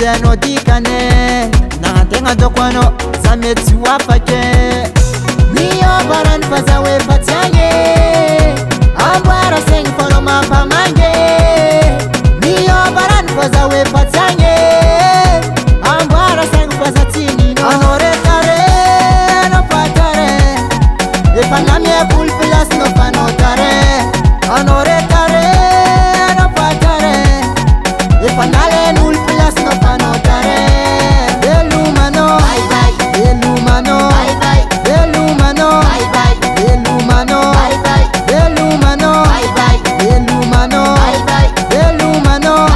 anao dikane nagnantegna doko anao za mety tsy hoafaky miombarany fa za hoe fa tsy agny amboara saigny fa anao mampamangy miombarany fa za hoe fa tsy agny amboara saigny fa za tsy nino anao retare anao fatare efa namiaboly place anao fa anao tare anao retare anao fatare efa nalen'olo place anao fa anao tare velomanao velomanao velomanao velomanao velomanao velomanao velomanao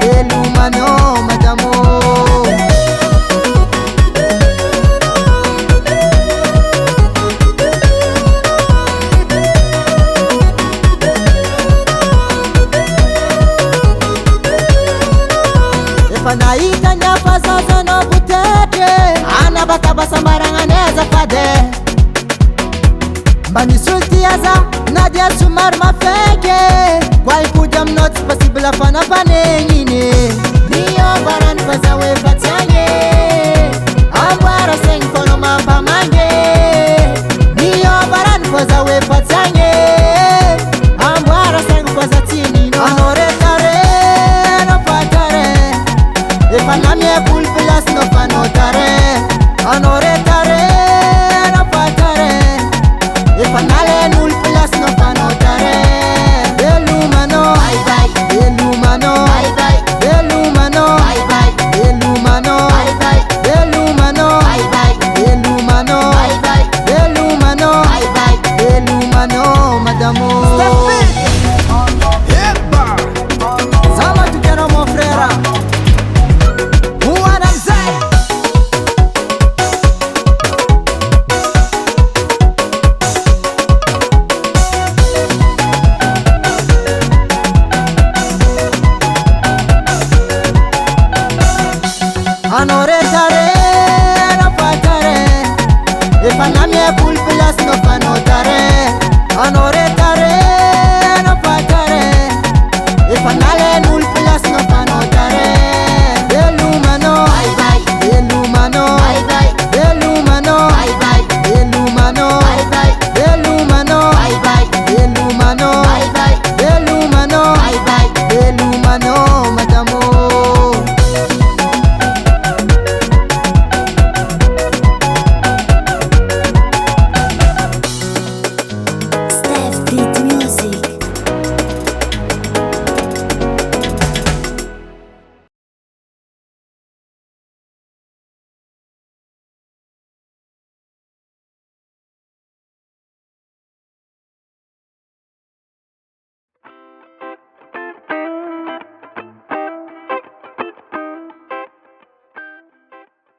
velomanao madamo Nahitanya fazaza na butete anabakabasambarangane azafade mba nisultiaza nadia somary mafeke kwaipody aminao tsy possible afanampanegniny miombarany fa za hoe fa tsy agny amboara saigny fa anao mampamangy miombarany fa za hoe fa tsy agny amboara saigny fa za tsy nino anao retare anao fatare efa namiaboly place anao fa anao tare anao retare anao fatare efa nalen'olo place anao fa anao tare velomanao velomanao velomanao velomanao velomanao velomanao velomanao velomanao madamo za matoky anao mon frère anao retare anao fatare efa namiaboly place anao fa anao tare anao retare anao fatare efa nalen'olo